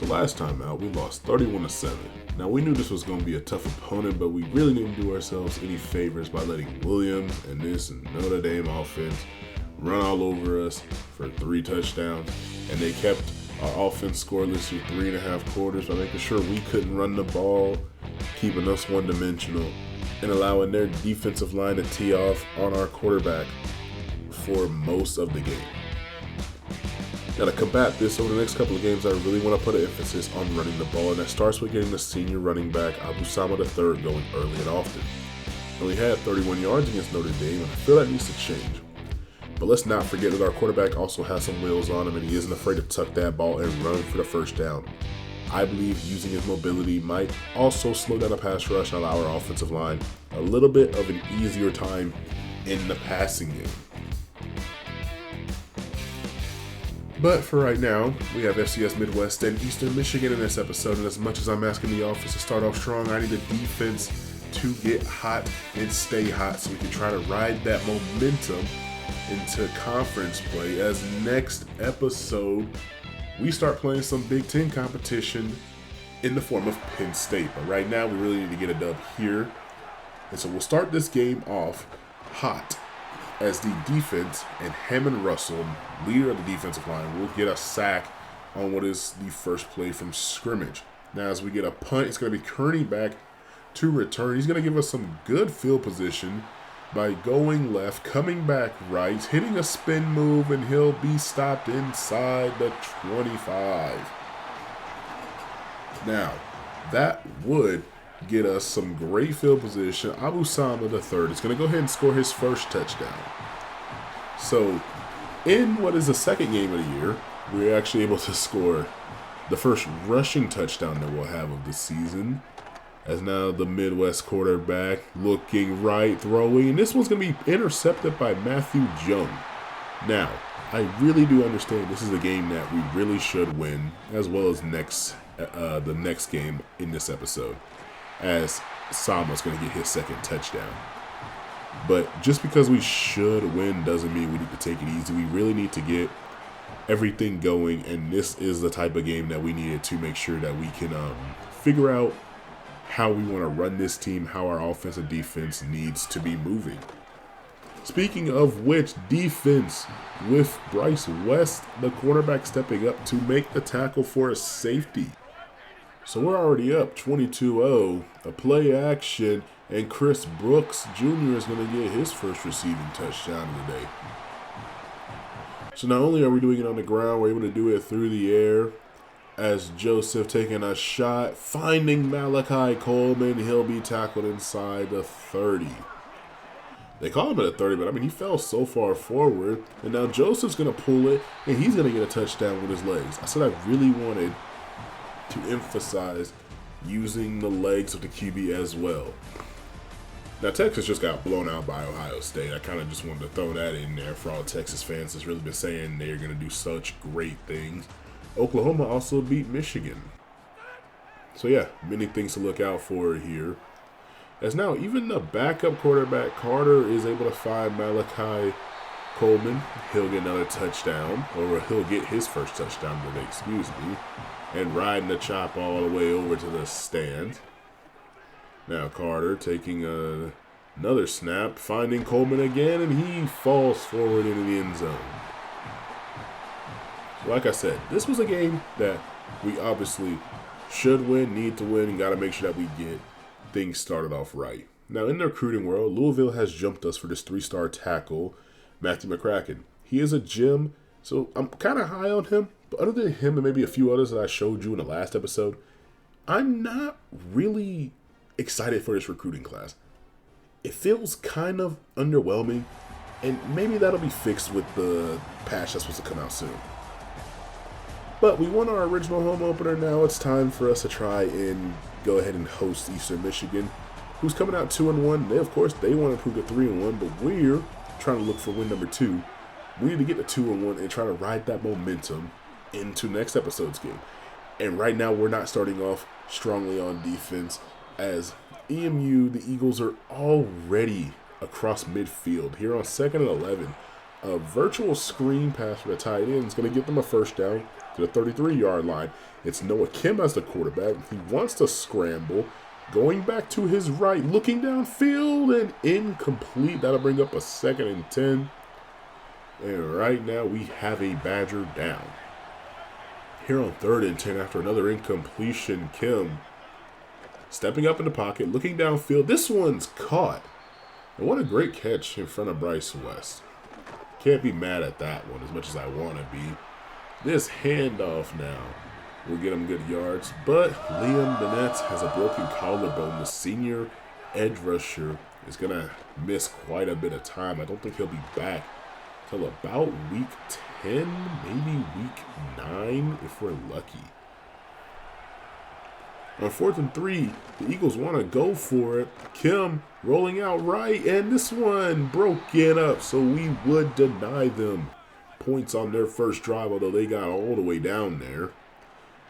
So last time out, we lost 31-7. Now we knew this was going to be a tough opponent, but we really didn't do ourselves any favors by letting Williams and this Notre Dame offense run all over us for 3 touchdowns. And they kept our offense scoreless through 3.5 quarters by making sure we couldn't run the ball, keeping us one-dimensional, and allowing their defensive line to tee off on our quarterback for most of the game. Now to combat this, over the next couple of games, I really want to put an emphasis on running the ball, and that starts with getting the senior running back, Abusama III, going early and often. And we had 31 yards against Notre Dame, and I feel that needs to change. But let's not forget that our quarterback also has some wheels on him, and he isn't afraid to tuck that ball and run for the first down. I believe using his mobility might also slow down the pass rush and allow our offensive line a little bit of an easier time in the passing game. But for right now, we have FCS Midwest and Eastern Michigan in this episode, and as much as I'm asking the offense to start off strong, I need the defense to get hot and stay hot so we can try to ride that momentum into conference play, as next episode we start playing some Big Ten competition in the form of Penn State. But right now we really need to get a dub here, and so we'll start this game off hot as the defense and Hammond Russell, leader of the defensive line, will get a sack on what is the first play from scrimmage. Now as we get a punt, it's going to be Kearney back to return. He's going to give us some good field position by going left, coming back right, hitting a spin move, and he'll be stopped inside the 25. Now, that would get us some great field position. Abusama III is going to go ahead and score his first touchdown. So, in what is the second game of the year, we're actually able to score the first rushing touchdown that we'll have of the season. As now the Midwest quarterback looking right, throwing, and this one's going to be intercepted by Matthew Jung. Now, I really do understand this is a game that we really should win, as well as the next game in this episode, as Sama's going to get his second touchdown. But just because we should win doesn't mean we need to take it easy. We really need to get everything going, and this is the type of game that we needed to make sure that we can figure out how we want to run this team, how our offense and defense needs to be moving. Speaking of which, defense with Bryce West, the cornerback, stepping up to make the tackle for a safety. So we're already up 22-0, a play action, and Chris Brooks Jr. is going to get his first receiving touchdown of the day. So not only are we doing it on the ground, we're able to do it through the air, as Joseph taking a shot, finding Malachi Coleman. He'll be tackled inside the 30. They call him at a 30, but I mean, he fell so far forward. And now Joseph's going to pull it, and he's going to get a touchdown with his legs. I said I really wanted to emphasize using the legs of the QB as well. Now, Texas just got blown out by Ohio State. I kind of just wanted to throw that in there for all Texas fans that's really been saying they're going to do such great things. Oklahoma also beat Michigan. So yeah, many things to look out for here. As now even the backup quarterback Carter is able to find Malachi Coleman. He'll get another touchdown, or he'll get his first touchdown today, excuse me. And riding the chop all the way over to the stand. Now Carter taking another snap, finding Coleman again, and he falls forward into the end zone. Like I said, this was a game that we obviously should win, need to win, and got to make sure that we get things started off right. Now, in the recruiting world, Louisville has jumped us for this 3-star tackle, Matthew McCracken. He is a gem, so I'm kind of high on him. But other than him and maybe a few others that I showed you in the last episode, I'm not really excited for this recruiting class. It feels kind of underwhelming, and maybe that'll be fixed with the patch that's supposed to come out soon. But we won our original home opener. Now it's time for us to try and go ahead and host Eastern Michigan, who's coming out 2-1. They, of course, they want to improve to 3-1, but we're trying to look for win number 2. We need to get to 2-1 and try to ride that momentum into next episode's game. And right now, we're not starting off strongly on defense, as EMU, the Eagles, are already across midfield here on 2nd and 11. A virtual screen pass for the tight end is going to get them a first down to the 33-yard line. It's Noah Kim as the quarterback. He wants to scramble. Going back to his right, looking downfield, and incomplete. That'll bring up a 2nd and 10. And right now we have a Badger down. Here on 3rd and 10 after another incompletion, Kim stepping up in the pocket, looking downfield. This one's caught. And what a great catch in front of Bryce West. Can't be mad at that one as much as I want to be. This handoff now will get him good yards, but Liam Bennett has a broken collarbone. The senior edge rusher is going to miss quite a bit of time. I don't think he'll be back till about week 10, maybe week 9 if we're lucky. On 4th and 3, the Eagles want to go for it. Kim rolling out right, and this one broken up, so we would deny them points on their first drive, although they got all the way down there.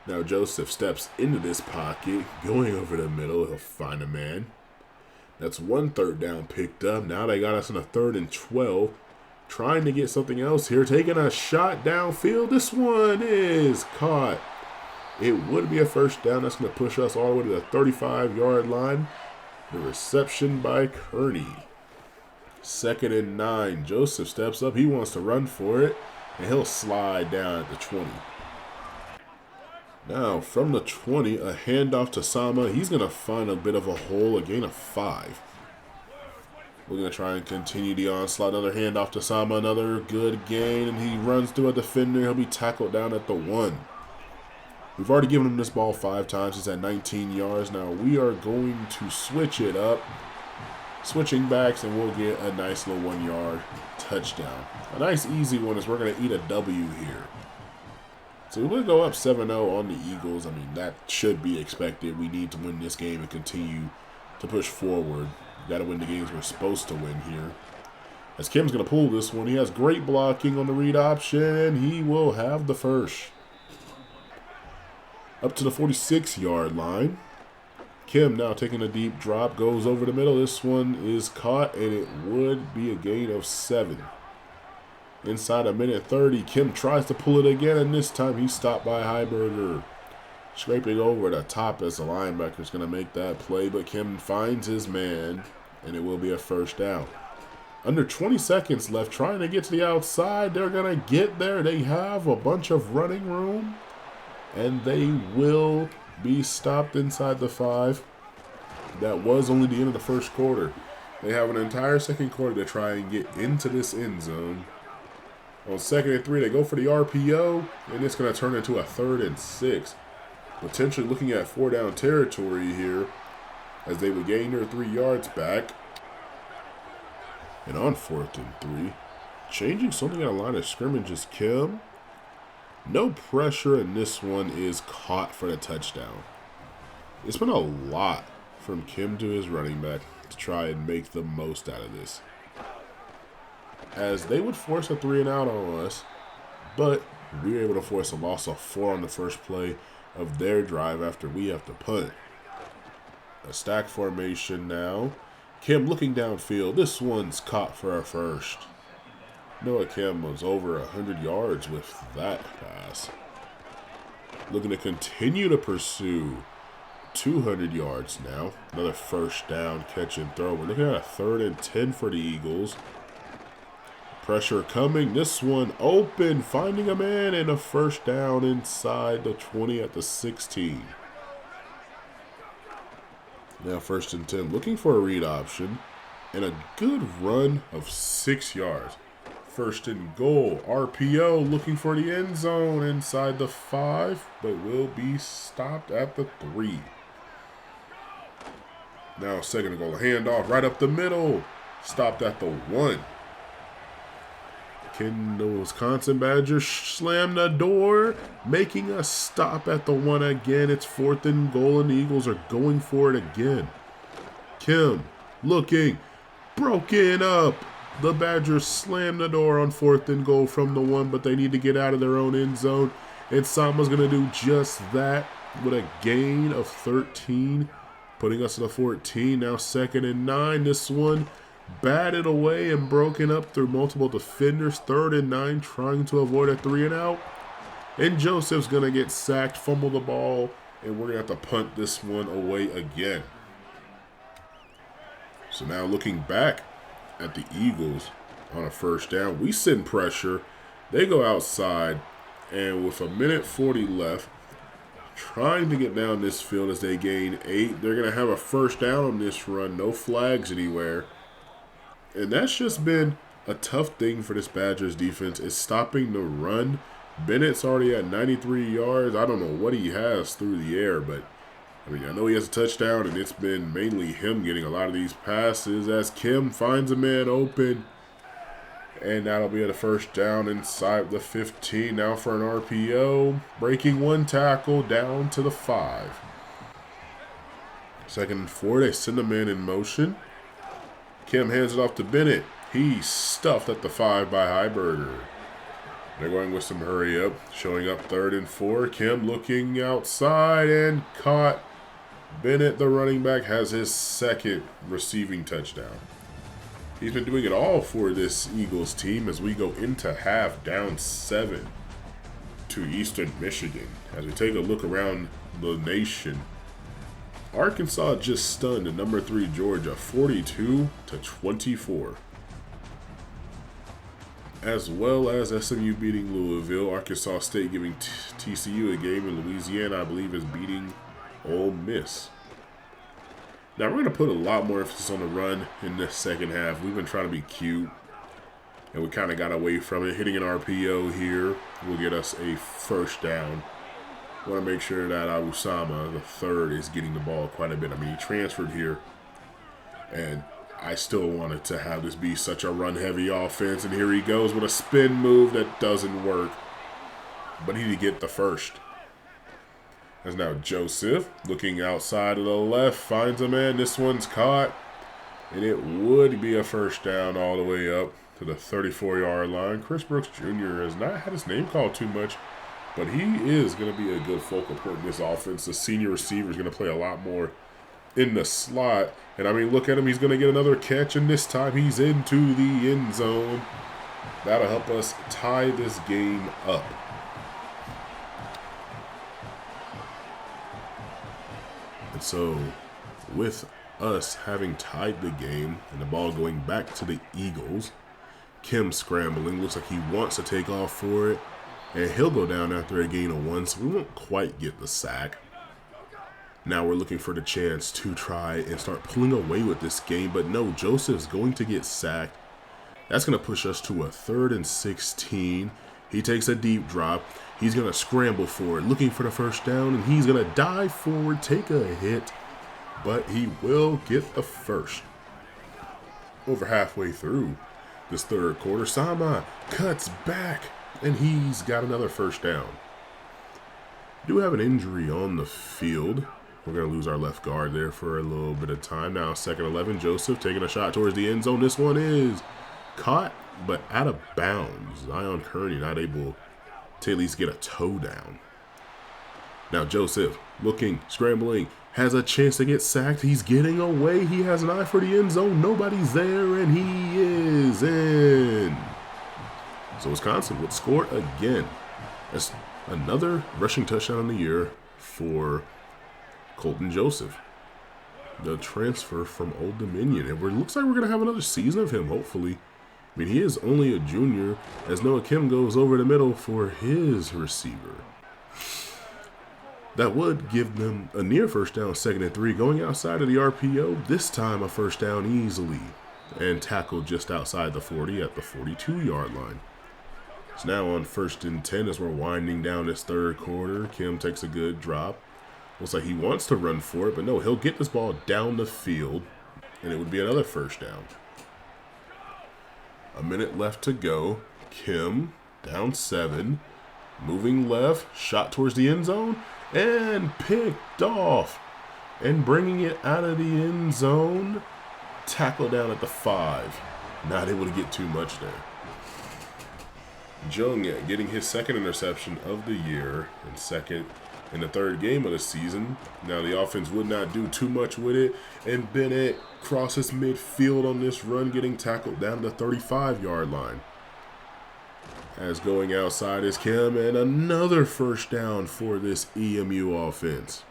Now Joseph steps into this pocket, going over the middle. He'll find a man. That's 1 third down picked up. Now they got us on a 3rd and 12. Trying to get something else here. Taking a shot downfield. This one is caught. It would be a first down. That's going to push us all the way to the 35-yard line. The reception by Kearney. 2nd and 9. Joseph steps up. He wants to run for it. And he'll slide down at the 20. Now, from the 20, a handoff to Sama. He's going to find a bit of a hole, a gain of 5. We're going to try and continue the onslaught. Another handoff to Sama, another good gain, and he runs through a defender. He'll be tackled down at the 1. We've already given him this ball 5 times. He's at 19 yards. Now, we are going to switch it up. Switching backs, and we'll get a nice little 1-yard touchdown. A nice easy one as we're going to eat a W here. So we'll go up 7-0 on the Eagles. I mean, that should be expected. We need to win this game and continue to push forward. Got to win the games we're supposed to win here. As Kim's going to pull this one, he has great blocking on the read option. He will have the first. Up to the 46-yard line. Kim now taking a deep drop, goes over the middle. This one is caught, and it would be a gain of 7. Inside a minute 30, Kim tries to pull it again, and this time he's stopped by Heiberger. Scraping over the top as the linebacker is going to make that play, but Kim finds his man, and it will be a first down. Under 20 seconds left, trying to get to the outside. They're going to get there. They have a bunch of running room, and they will be stopped inside the 5. That was only the end of the first quarter. They have an entire second quarter to try and get into this end zone. On 2nd and 3, they go for the RPO, and it's going to turn into a 3rd and 6. Potentially looking at 4-down territory here as they would gain their 3 yards back. And on 4th and 3, changing something at a line of scrimmage is Kim. No pressure, and this one is caught for the touchdown. It's been a lot from Kim to his running back to try and make the most out of this, as they would force a 3-and-out on us, but we were able to force a loss of 4 on the first play of their drive after we have to punt. A stack formation now. Kim looking downfield. This one's caught for a first. Noah Kim was over 100 yards with that pass. Looking to continue to pursue. 200 yards now. Another first down catch and throw. We're looking at a 3rd and 10 for the Eagles. Pressure coming. This one open. Finding a man, and a first down inside the 20 at the 16. Now 1st and 10. Looking for a read option. And a good run of 6 yards. 1st and goal. RPO looking for the end zone inside the 5. But will be stopped at the 3. Now 2nd and goal. A handoff right up the middle. Stopped at the 1. Can the Wisconsin Badgers slam the door, making a stop at the 1 again. It's 4th and goal, and the Eagles are going for it again. Kim looking, broken up. The Badgers slam the door on 4th and goal from the 1, but they need to get out of their own end zone. And Sama's going to do just that with a gain of 13, putting us to the 14. Now 2nd and 9. This one batted away and broken up through multiple defenders. 3rd and 9, trying to avoid a 3-and-out. And Joseph's going to get sacked, fumble the ball, and we're going to have to punt this one away again. So now looking back at the Eagles on a 1st down, we send pressure. They go outside, and with 1:40 left, trying to get down this field as they gain 8. They're going to have a 1st down on this run. No flags anywhere. And that's just been a tough thing for this Badgers defense, is stopping the run. Bennett's already at 93 yards. I don't know what he has through the air, but I mean, I know he has a touchdown, and it's been mainly him getting a lot of these passes as Kim finds a man open. And that'll be at a 1st down inside the 15. Now for an RPO. Breaking 1 tackle down to the 5. 2nd and 4. They send a man in motion. Kim hands it off to Bennett. He's stuffed at the 5 by Heiberger. They're going with some hurry up. Showing up 3rd and 4. Kim looking outside and caught. Bennett, the running back, has his 2nd receiving touchdown. He's been doing it all for this Eagles team as we go into half down 7 to Eastern Michigan. As we take a look around the nation, Arkansas just stunned at number 3 Georgia 42-24. As well as SMU beating Louisville, Arkansas State giving TCU a game, and Louisiana, I believe, is beating Ole Miss. Now, we're going to put a lot more emphasis on the run in this 2nd half. We've been trying to be cute, and we kind of got away from it. Hitting an RPO here will get us a 1st down. Want to make sure that Usama, the 3rd, is getting the ball quite a bit. I mean, he transferred here, and I still wanted to have this be such a run-heavy offense, and here he goes with a spin move that doesn't work. But he did get the 1st. As now Joseph, looking outside of the left, finds a man. This one's caught, and it would be a 1st down all the way up to the 34-yard line. Chris Brooks Jr. has not had his name called too much, but he is going to be a good focal point in this offense. The senior receiver is going to play a lot more in the slot. And, I mean, look at him. He's going to get another catch, and this time he's into the end zone. That'll help us tie this game up. And so, with us having tied the game and the ball going back to the Eagles, Kim scrambling. Looks like he wants to take off for it. And he'll go down after a gain of 1, so we won't quite get the sack. Now we're looking for the chance to try and start pulling away with this game. But no, Joseph's going to get sacked. That's going to push us to a 3rd and 16. He takes a deep drop. He's going to scramble for it, looking for the 1st down. And he's going to dive forward, take a hit. But he will get the 1st. Over halfway through this 3rd quarter, Sama cuts back. And he's got another 1st down. Do have an injury on the field. We're going to lose our left guard there for a little bit of time. Now 2nd 11, Joseph taking a shot towards the end zone. This one is caught, but out of bounds. Zion Kearney not able to at least get a toe down. Now Joseph looking, scrambling, has a chance to get sacked. He's getting away. He has an eye for the end zone. Nobody's there, and he is in. So Wisconsin would score again. That's another rushing touchdown in the year for Colton Joseph, the transfer from Old Dominion. And it looks like we're going to have another season of him, hopefully. I mean, he is only a junior as Noah Kim goes over the middle for his receiver. That would give them a near 1st down, 2nd and 3, going outside of the RPO. This time a 1st down easily and tackled just outside the 40 at the 42-yard line. It's now on 1st and 10 as we're winding down this 3rd quarter. Kim takes a good drop. Looks like he wants to run for it, but no, he'll get this ball down the field, and it would be another 1st down. A minute left to go. Kim down 7, moving left, shot towards the end zone, and picked off. And bringing it out of the end zone, tackle down at the 5. Not able to get too much there. Jung getting his 2nd interception of the year, and 2nd in the third game of the season. Now the offense would not do too much with it, and Bennett crosses midfield on this run, getting tackled down the 35-yard line. As going outside is Kim, and another first down for this EMU offense.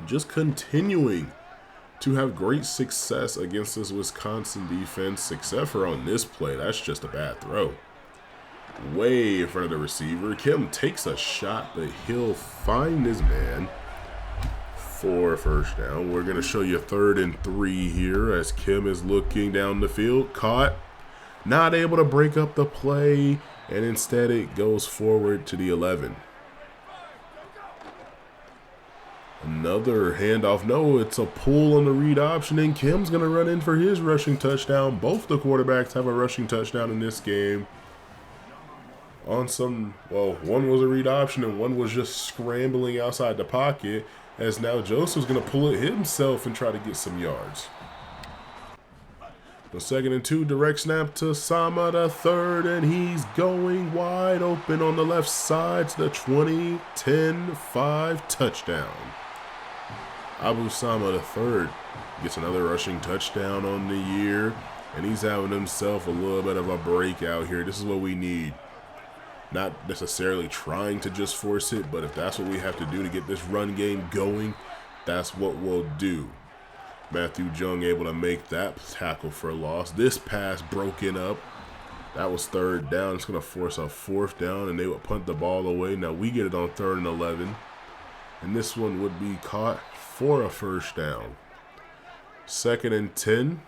Just continuing to have great success against this Wisconsin defense, except for on this play. That's just a bad throw. Way in front of the receiver. Kim takes a shot, but he'll find his man for a first down. We're going to show you 3rd and 3 here as Kim is looking down the field. Caught. Not able to break up the play, and instead it goes forward to the 11. Another handoff. No, it's a pull on the read option, and Kim's going to run in for his rushing touchdown. Both the quarterbacks have a rushing touchdown in this game. On some, well, one was a read option and one was just scrambling outside the pocket, as now Joseph's going to pull it himself and try to get some yards. The 2nd and 2, direct snap to Sama the 3rd, and he's going wide open on the left side to the 20, 10, 5 touchdown. Abu Sama the 3rd gets another rushing touchdown on the year, and he's having himself a little bit of a breakout here. This is what we need. Not necessarily trying to just force it, but if that's what we have to do to get this run game going, that's what we'll do. Matthew Jung able to make that tackle for a loss. This pass broken up. That was 3rd down. It's going to force a 4th down, and they would punt the ball away. Now we get it on 3rd and 11. And this one would be caught for a first down. 2nd and 10.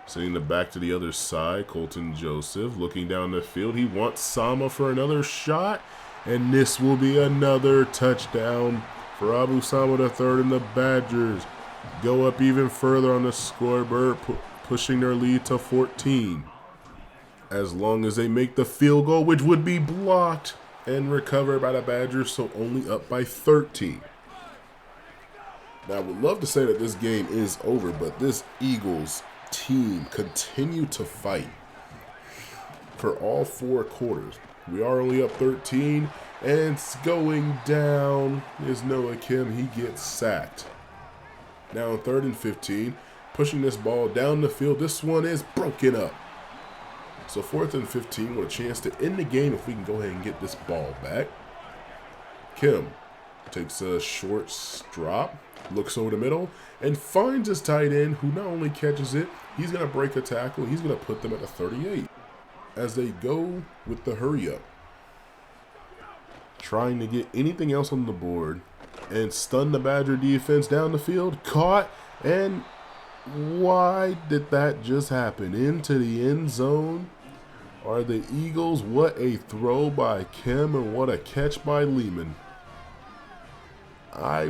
Sending the back to the other side. Colton Joseph looking down the field. He wants Sama for another shot. And this will be another touchdown for Abu Sama the 3rd, and the Badgers go up even further on the scoreboard, pushing their lead to 14. As long as they make the field goal, which would be blocked and recovered by the Badgers, so only up by 13. Now, I would love to say that this game is over, but this Eagles team continue to fight for all 4 quarters. We are only up 13, and it's going down is Noah Kim. He gets sacked. Now on 3rd and 15, pushing this ball down the field. This one is broken up. So 4th and 15 with a chance to end the game if we can go ahead and get this ball back. Kim takes a short drop, looks over the middle, and finds his tight end, who not only catches it, he's going to break a tackle. He's going to put them at the 38 as they go with the hurry up, trying to get anything else on the board and stun the Badger defense down the field. Caught, and why did that just happen? Into the end zone are the Eagles. What a throw by Kim, and what a catch by Lehman. I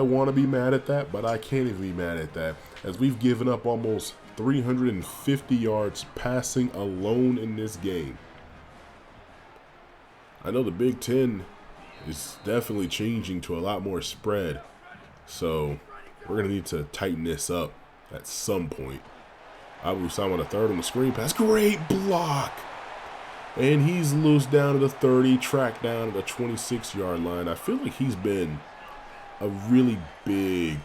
want to be mad at that, but I can't even be mad at that, as we've given up almost 350 yards passing alone in this game. I know the Big Ten is definitely changing to a lot more spread, so we're going to need to tighten this up at some point. Abu Sama the 3rd on the screen pass. Great block! And he's loose down to the 30, tracked down at the 26-yard line. I feel like he's been a really big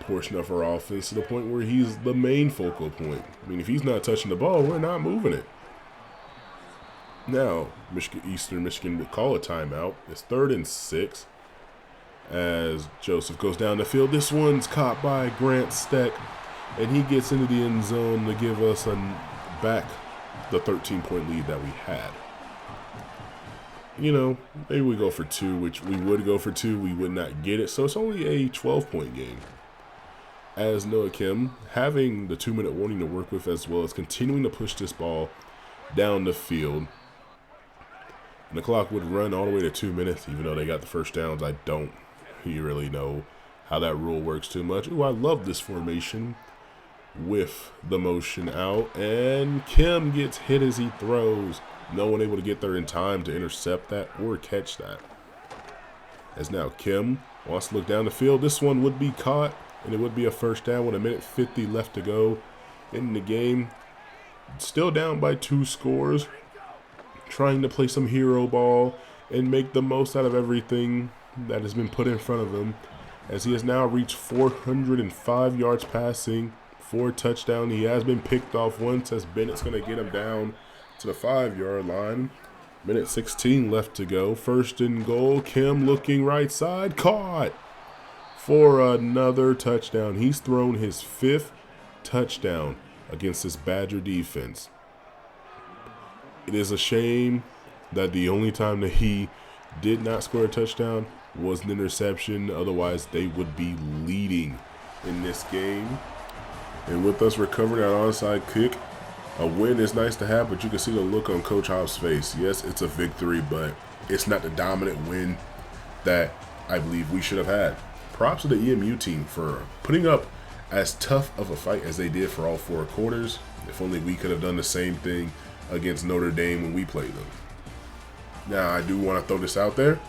portion of our offense, to the point where he's the main focal point. I mean, if he's not touching the ball, we're not moving it. Now, Eastern Michigan would call a timeout. It's 3rd and 6 as Joseph goes down the field. This one's caught by Grant Steck, and he gets into the end zone to give us back the 13-point lead that we had. You know, maybe we go for 2, which we would go for 2. We would not get it, so it's only a 12-point game. As Noah Kim, having the 2-minute warning to work with, as well as continuing to push this ball down the field. And the clock would run all the way to 2 minutes, even though they got the first downs. I don't really know how that rule works too much. Ooh, I love this formation with the motion out. And Kim gets hit as he throws. No one able to get there in time to intercept that or catch that. As now Kim wants to look down the field. This one would be caught, and it would be a first down with 1:50 left to go in the game. Still down by 2 scores. Trying to play some hero ball and make the most out of everything that has been put in front of him, as he has now reached 405 yards passing, 4 touchdowns. He has been picked off once, as Bennett's going to get him down to the 5-yard line. Minute 16 left to go. First and goal. Kim looking right side. Caught for another touchdown. He's thrown his 5th touchdown against this Badger defense. It is a shame that the only time that he did not score a touchdown was an interception. Otherwise, they would be leading in this game. And with us recovering that onside kick, a win is nice to have, but you can see the look on Coach Hobbs' face. Yes, it's a victory, but it's not the dominant win that I believe we should have had. Props to the EMU team for putting up as tough of a fight as they did for all 4 quarters. If only we could have done the same thing against Notre Dame when we played them. Now, I do want to throw this out there.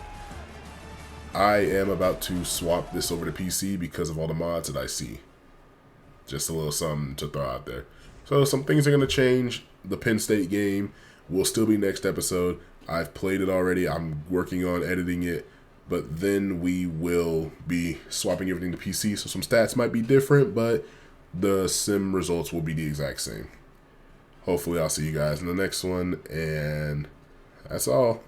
I am about to swap this over to PC because of all the mods that I see. Just a little something to throw out there. So some things are going to change. The Penn State game will still be next episode. I've played it already. I'm working on editing it. But then we will be swapping everything to PC. So some stats might be different, but the sim results will be the exact same. Hopefully I'll see you guys in the next one. And that's all.